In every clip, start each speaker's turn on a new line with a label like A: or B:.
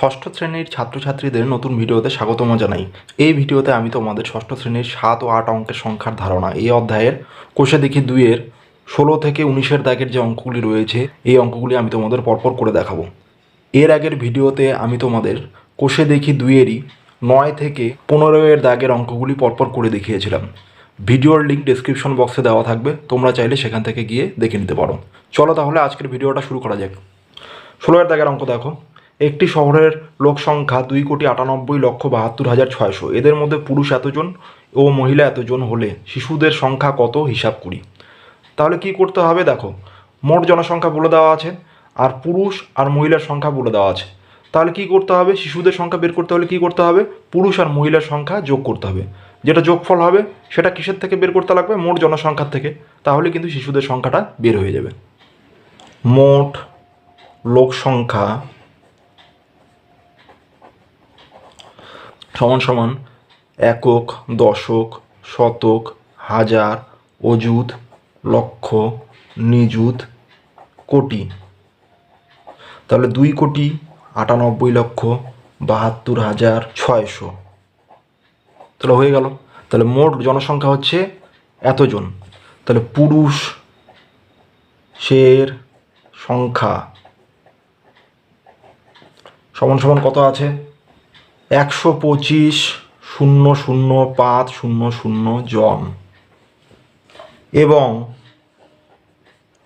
A: ষষ্ঠ শ্রেণীর ছাত্রছাত্রীদের নতুন ভিডিওতে স্বাগতম জানাই। এই ভিডিওতে আমি তোমাদের ষষ্ঠ শ্রেণীর 7 ও 8 অঙ্কের সংখ্যার ধারণা এই অধ্যায়ের কোষে দেখি 2-এর 16 থেকে 19-এর দাগের যে অঙ্কগুলি রয়েছে এই অঙ্কগুলি আমি তোমাদের পরপর করে দেখাবো। এর আগের ভিডিওতে আমি তোমাদের কোষে দেখি 2-এরই 9 থেকে 15-এর দাগের অঙ্কগুলি পরপর করে দেখিয়েছিলাম। ভিডিওর লিঙ্ক ডেসক্রিপশন বক্সে দেওয়া থাকবে, তোমরা চাইলে সেখান থেকে গিয়ে দেখে নিতে পারো। চলো তাহলে আজকের ভিডিওটা শুরু করা যাক। 16-এর দাগের অঙ্ক দেখো। একটি শহরের লোক সংখ্যা 2,98,72,600। এদের মধ্যে পুরুষ এতজন ও মহিলা এতজন হলে শিশুদের সংখ্যা কত হিসাব করি। তাহলে কি করতে হবে দেখো, মোট জনসংখ্যা বলে দেওয়া আছে আর পুরুষ আর মহিলার সংখ্যা বলে দেওয়া আছে। তাহলে কি করতে হবে, শিশুদের সংখ্যা বের করতে হলে কি করতে হবে, পুরুষ আর মহিলার সংখ্যা যোগ করতে হবে। যেটা যোগফল হবে সেটা কিসের থেকে বের করতে লাগবে, মোট জনসংখ্যার থেকে। তাহলে কিন্তু শিশুদের সংখ্যাটা বের হয়ে যাবে। মোট লোক সংখ্যা সমান সমান একক, দশক, শতক, হাজার, অযুত, লক্ষ, নিযুত, কোটি। তাহলে 2,98,72,600। তাহলে হয়ে গেল। তাহলে মোট জনসংখ্যা হচ্ছে এতজন। তাহলে পুরুষের সংখ্যা সমান সমান কত আছে, 125,005,00 জন। এবং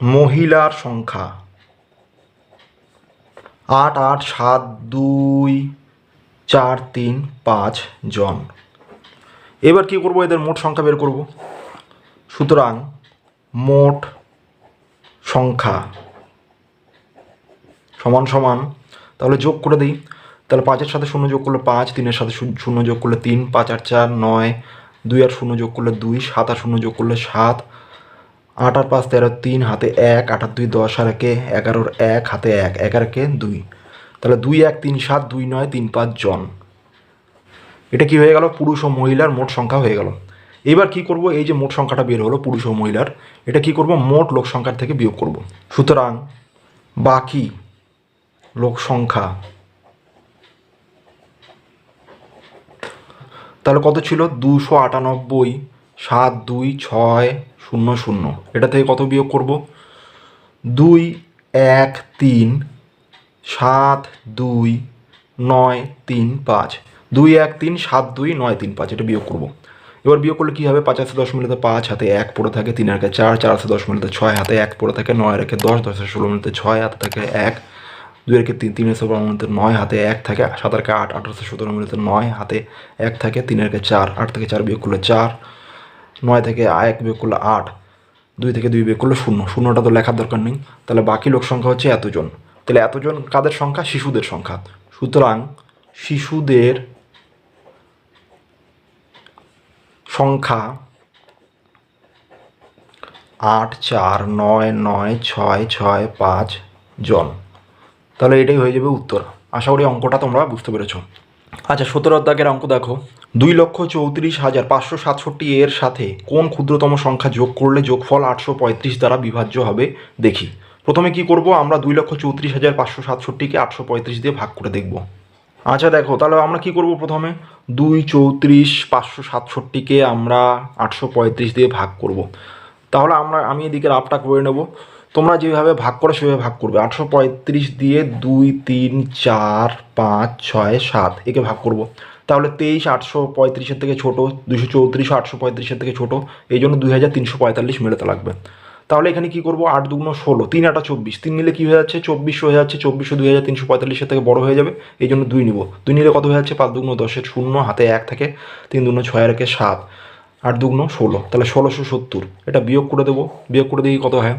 A: মহিলার সংখ্যা 88,7,2,4,3,5 জন। এবার কি করব, এদের মোট সংখ্যা বের করব। সুতরাং মোট সংখ্যা সমান সমান, তাহলে যোগ করে দিই। তাহলে 5-এর সাথে 0 যোগ করলে 5, 3-এর সাথে 0 যোগ করলে 3, 5 আর 4 9, 2 আর 0 যোগ করলে 2, 7 আর 0 যোগ করলে 7, 8 আর 5 13, 3 হাতে 1, 8 আর 2 10, আর 1 11, 1 হাতে 1, 1 আর 1 2। তাহলে 2 1 3 7 2 9 3 5 জন। এটা কি হয়ে গেল, পুরুষ ও মহিলার মোট সংখ্যা হয়ে গেল। এবার কি করব, এই যে মোট সংখ্যাটা বের হলো পুরুষ ও মহিলার, এটা কি করব, মোট লোক সংখ্যার থেকে বিয়োগ করব। সুতরাং বাকি লোক সংখ্যা, তাহলে কত ছিল, 298,726,00। এটা থেকে কত বিয়োগ করব, 213,729,3,5, 213,729,3,5, এটা বিয়োগ করব। এবার বিয়োগ করলে কী হবে, 5 আছে 10 মিলিতে 5 হাতে 1 পড়ে থাকে, 3 আর 4, 4 আছে 10 মিলিতে 6 হাতে 1 পড়ে থাকে, 9 রেখে 10, 10 আছে 16 মিলিতে 6 হাতে থাকে 1, 2 রেখে 3, 3 আছে 12 মিলিতে 9 হাতে 1 থাকে, 7 রেখে 8, 8 আছে 17 মিলিতে 9 হাতে 1 থাকে, 3 রেখে 4, 8 থেকে 4 বিয়োগ করলে 4, 9 থেকে 1 বিয়োগ করলে 8, 2 থেকে 2 বিয়োগ করলে 0, 0টা তো লেখার দরকার নেই। তাহলে বাকি লোক সংখ্যা হচ্ছে এতজন। তাহলে এতজন কাদের সংখ্যা, শিশুদের সংখ্যা। সুতরাং শিশুদের সংখ্যা 8,4,9,9,6,6,5 জন। তাহলে এটাই হয়ে যাবে উত্তর। আশা করি অঙ্কটা তোমরা বুঝতে পেরেছো। আচ্ছা, 17 দাগের অঙ্ক দেখো। 2,34,567 এর সাথে কোন ক্ষুদ্রতম সংখ্যা যোগ করলে যোগফল 835 দ্বারা বিভাজ্য হবে দেখি। প্রথমে কি করব, আমরা 2,34,567কে 835 দিয়ে ভাগ করে দেখব। আচ্ছা দেখো, তাহলে আমরা কি করব, প্রথমে 2,34,567কে আমরা 835 দিয়ে ভাগ করব। তাহলে আমি এদিকে রাফটা করে নেব, তোমরা যেভাবে ভাগ করো সেভাবে ভাগ করবে। 835 দিয়ে 2 3 4 5 6 7 একে ভাগ করব। তাহলে 23 835-এর থেকে ছোটো, 234 835-এর থেকে ছোটো, এই জন্য 2,345 মেলাতে লাগবে। তাহলে এখানে কি করব, 8 2 16, 3 8 24, 3 নিলে কি হয়ে যাচ্ছে 24 হয়ে যাচ্ছে, 24 2,345-এর থেকে বড় হয়ে যাবে, এই জন্য 2 নিব। 2 নিলে কত হয়ে যাচ্ছে, 5 2 10-এর 0 হাতে 1 থাকে, 3 2 6 আর 1 7, 8 2 16, তাহলে 1670। এটা বিয়োগ করে দেবো, বিয়োগ করে দিয়ে কত হয়,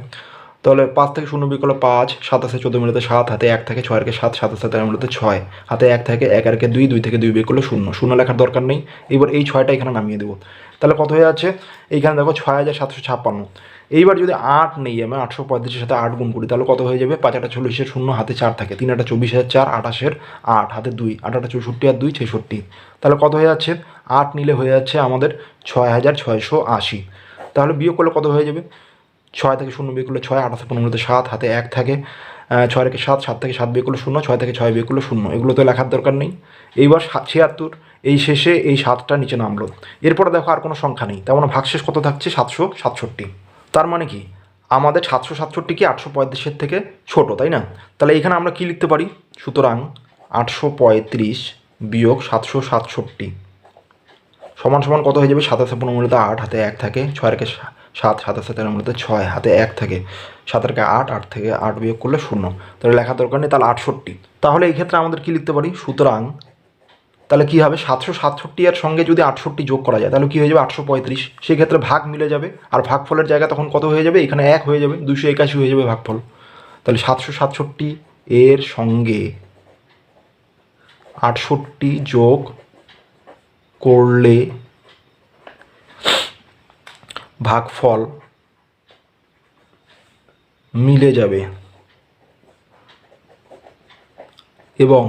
A: তাহলে 5 থেকে 0 বিয়োগ করলে 5, 7 আছে 14 মিলিতে 7 হাতে 1 থাকে, 6 আর 7, 7 আছে 13 মিলিতে 6 হাতে 1 থাকে, 1 আর 2, 2 থেকে 2 বিয়োগ করলে 0, 0 লেখার দরকার নেই। এবার এই 6টা এখানে নামিয়ে দেবো। তাহলে কত হয়ে যাচ্ছে, এইখানে দেখো 6,756। এইবার যদি 8 নেই, আমি 835-এর সাথে 8 গুণ করি, তাহলে কত হয়ে যাবে, 5 8 40-এর 0 হাতে 4 থাকে, 3 8 24-এর 4, 28-এর 8 হাতে 2, 8 8 64 আর 2 66। তাহলে কত হয়ে যাচ্ছে, 8 নিলে হয়ে যাচ্ছে আমাদের 6,680। তাহলে বিয়োগ করলে কত হয়ে যাবে, 6 থেকে 0 বিয়োগ করলে 6, 8 আছে 15 মিলিতে 7 হাতে 1 থাকে, 6 থেকে 7, 7 থেকে 7 বিয়োগ করলে 0, 6 থেকে 6 বিয়োগ করলে 0, এগুলো তো লেখার দরকার নেই। এইবার 76, এই শেষে এই 7টা নিচে নামলো। এরপরে দেখো আর কোনো সংখ্যা নেই, তেমন ভাগশেষ কত থাকছে? 767। তার মানে কি আমাদের 767 কি 835 থেকে ছোট, তাই না? তাহলে এখানে আমরা কি লিখতে পারি? সুতরাং 835 বিয়োগ 767 সমান সমান কত হয়ে যাবে? 27 মূলত 8, হাতে 1 থাকে, 6 রেখে 7, 27 মূলত 6, হাতে 1 থাকে, 7 রেখে 8, 8 থেকে 8 বিয়োগ করলে 0, তাহলে লেখা দরকার নেই, তাহলে 68। তাহলে এই ক্ষেত্রে আমাদের কি লিখতে পারি? সুতরাং তাহলে কী হবে? 767 এর সঙ্গে যদি 68 যোগ করা যায় তাহলে কী হয়ে যাবে? 835। সেই ক্ষেত্রে ভাগ মিলে যাবে, আর ভাগফলের জায়গা তখন কত হয়ে যাবে? এখানে 1 হয়ে যাবে, 281 হয়ে যাবে ভাগফল। তাহলে 767 এর সঙ্গে 68 যোগ করলে ভাগফল মিলে যাবে এবং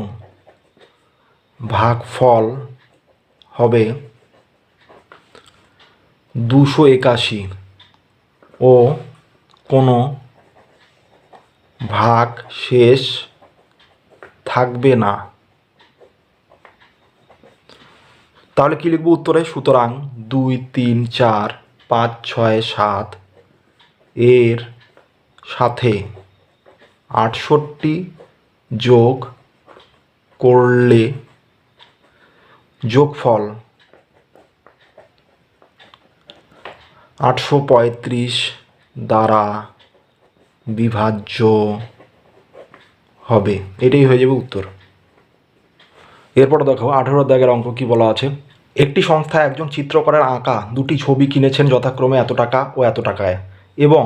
A: ভাগফল হবে 281 ও কোনো ভাগ শেষ থাকবে না। তাহলে কি লিখব উত্তরে? সুতরাং 2, 3, 4, 5, 6, 7 এর সাথে 68 যোগ করলে যোগফল 835 দ্বারা বিভাজ্য হবে। এটাই হয়ে যাবে উত্তর। এরপর দেখো 18 দাগের অঙ্ক কি বলা আছে। একটি সংস্থায় একজন চিত্রকরের আঁকা দুটি ছবি কিনেছেন যথাক্রমে এত টাকা ও এত টাকায়, এবং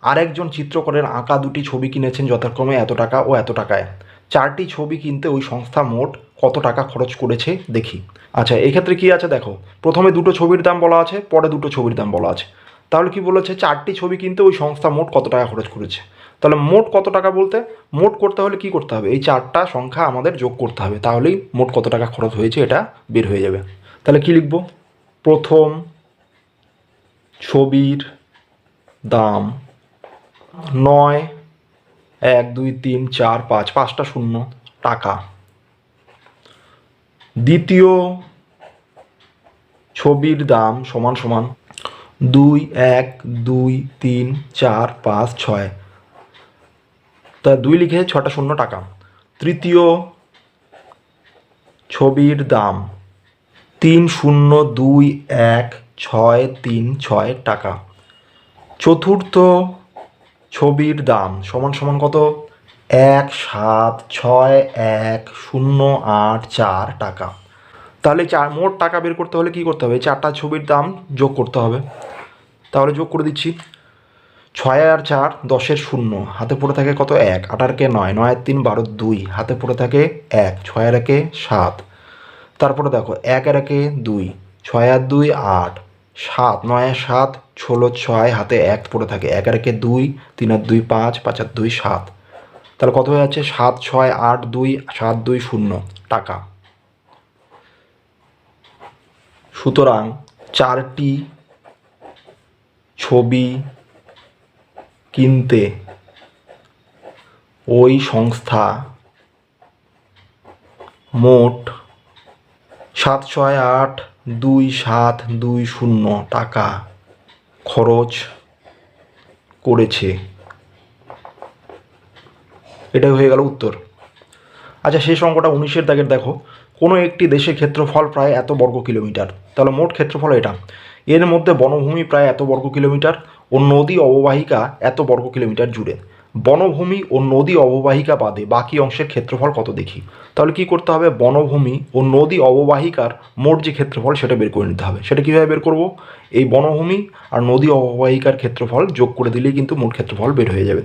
A: আরেকজন চিত্রকরের আঁকা দুটি ছবি কিনেছেন যথাক্রমে এত টাকা ও এত টাকায়। 4টি ছবি কিনতে ওই সংস্থা মোট কত টাকা খরচ করেছে দেখি। আচ্ছা, এক্ষেত্রে কি আছে দেখো, প্রথমে দুটো ছবির দাম বলা আছে, পরে দুটো ছবির দাম বলা আছে। তাহলে কি বলেছে? 4টি ছবি কিনতে ওই সংস্থা মোট কত টাকা খরচ করেছে। তাহলে মোট কত টাকা বলতে মোট করতে হলে কি করতে হবে? এই 4টা সংখ্যা আমাদের যোগ করতে হবে, তাহলেই মোট কত টাকা খরচ হয়েছে এটা বের হয়ে যাবে। তাহলে কি লিখব? প্রথম ছবির দাম 9, 1, 2, 3, 4, 5, 5টা শূন্য টাকা। দ্বিতীয় ছবির দাম সমান সমান 2, 1, 2, 3, 4, 5, 6, তা 2 লিখে 6টা শূন্য টাকা। তৃতীয় ছবির দাম 3, 0, 2, 1, 6, 3, 6 টাকা। চতুর্থ ছবির দাম সমান সমান কত? 1, 7, 6, 1, 0, 8, 4 টাকা। তাহলে মোট টাকা বের করতে হলে কি করতে হবে? 4টা ছবির দাম যোগ করতে হবে। তাহলে যোগ করে দিচ্ছি। 6 আর 4 10-এর 0, হাতে পড়ে থাকে কত? 1, 8 আর 9, 9 আর 3 12, 2, হাতে পড়ে থাকে 1, 6 আর 7। তারপরে দেখো 1 আর 2, 6 আর 2 8, 7, 9 আর 7 16, 6, হাতে 1 পড়ে থাকে, 1 আর 2, 3 আর 2 5, 5 আর 2 7। তাহলে কত হয়ে যাচ্ছে? 7, 6, 8, 2, 7, 2, 0 টাকা। সুতরাং 4টি ছবি কিনতে ওই সংস্থা মোট 7, 6, 8, 2, 7, 2, 0 টাকা খরচ করেছে। এটাই হয়ে গেল উত্তর। আচ্ছা, শেষ অঙ্কটা 19-এর দাগের দেখো। কোনো একটি দেশের ক্ষেত্রফল প্রায় এত বর্গ কিলোমিটার, তাহলে মোট ক্ষেত্রফল এটা। এর মধ্যে বনভূমি প্রায় এত বর্গ কিলোমিটার ও নদী অববাহিকা এত বর্গ কিলোমিটার জুড়ে। বনভূমি ও নদী অববাহিকা বাদে বাকি অংশের ক্ষেত্রফল কত দেখি। তাহলে কি করতে হবে? বনভূমি ও নদী অববাহিকার মোট যে ক্ষেত্রফল সেটা বের করে নিতে হবে। সেটা কীভাবে বের করব? এই বনভূমি আর নদী অববাহিকার ক্ষেত্রফল যোগ করে দিলেই কিন্তু মোট ক্ষেত্রফল বের হয়ে যাবে।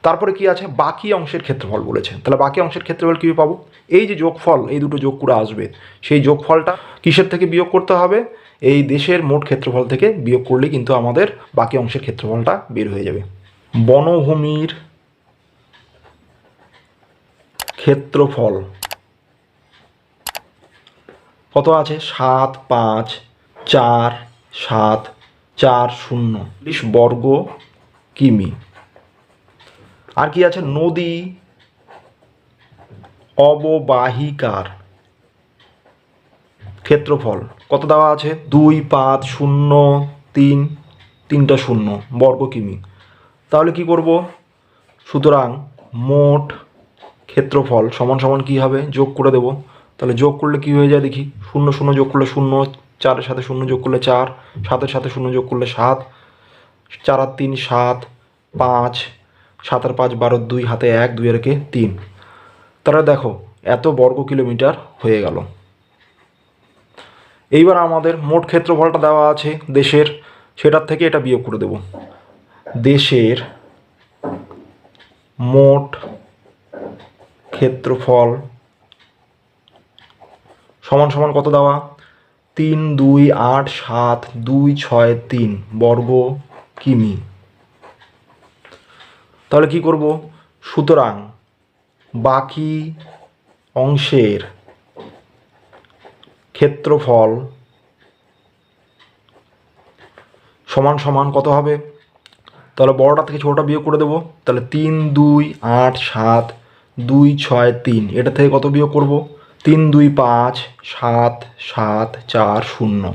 A: তারপরে কি আছে? বাকি অংশের ক্ষেত্রফল বলেছে। তাহলে বাকি অংশের ক্ষেত্রফল কীভাবে পাবো? এই যে যোগফল, এই দুটো যোগ করে আসবে, সেই যোগফলটা কিসের থেকে বিয়োগ করতে হবে? এই দেশের মোট ক্ষেত্রফল থেকে বিয়োগ করলে কিন্তু আমাদের বাকি অংশের ক্ষেত্রফলটা বের হয়ে যাবে। বনভূমির ক্ষেত্রফল কত আছে? 7, 5, 4, 7, 4, 0 বর্গ কিমি। আর কি আছে, নদী অববাহিকার ক্ষেত্রফল কত দেওয়া আছে, 2 5 0 3 3টা 0 বর্গ কিমি। তাহলে কি করব, সুতরাং মোট ক্ষেত্রফল সমান সমান কী হবে, যোগ করে দেব। তাহলে যোগ করলে কি হয়ে যায় দেখি, 0 0 যোগ করলে 0, 4-এর সাথে 0 যোগ করলে 4, 7-এর সাথে 0 যোগ করলে 7, 4 আর 3 7, 5, 7 আর 5 12, 2 হাতে 1, 2 আর 1 3। তাহলে দেখো এত বর্গ কিলোমিটার হয়ে গেল। এইবার আমাদের মোট ক্ষেত্রফলটা দেওয়া আছে দেশের, সেটার থেকে এটা বিয়োগ করে দেব। দেশের মোট ক্ষেত্রফল সমান সমান কত দেওয়া, 3 2 8 7 2 6 3 বর্গ কিমি। তাহলে কি করব, সুতরাং বাকি অংশের ক্ষেত্রফল সমান সমান কত হবে, তাহলে বড়টা থেকে ছোটোটা বিয়োগ করে দেবো। তাহলে 3 2 8 7 2 6 3, এটা থেকে কত বিয়োগ করব, 3 2 5 7 7 4 0।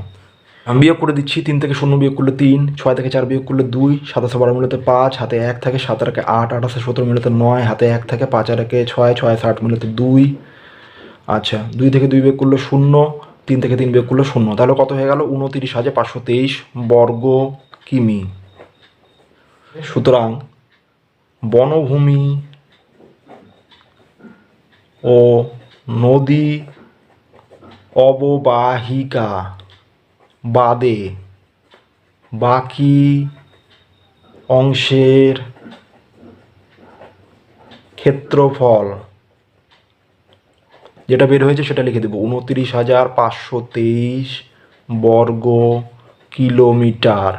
A: আমি বিয়োগ করে দিচ্ছি, 3 থেকে 0 বিয়োগ করলে 3, 6 থেকে 4 বিয়োগ করলে 2, 7 12 মিলাতে 5, হাতে 1 থাকে, 7 আর 8, 8 17 মিলাতে 9, হাতে 1 থাকে, 5 আর 6, 6 8 মিলাতে 2। আচ্ছা, 2 থেকে 2 বিয়োগ করলে 0, 3 থেকে 3 বিয়োগ করলে 0। তাহলে কত হয়ে গেল, 29,523 বর্গ কিমি। সুতরাং বনভূমি ও নদী অববাহিকা বাদে বাকি অংশের ক্ষেত্রফল যেটা বের হয়েছে সেটা লিখে দেবো, 29,523 বর্গ কিলোমিটার।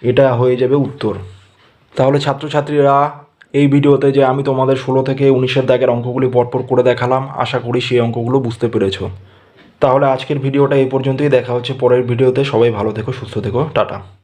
A: এটা হয়ে যাবে উত্তর। তাহলে ছাত্রছাত্রীরা, এই ভিডিওতে যে আমি তোমাদের 16 থেকে 19-এর দাগের অঙ্কগুলি পরপর করে দেখালাম, আশা করি সেই অঙ্কগুলো বুঝতে পেরেছো। তাহলে আজকের ভিডিওটা এই পর্যন্তই, দেখা হচ্ছে পরের ভিডিওতে। সবাই ভালো থেকো, সুস্থ থেকো, টাটা।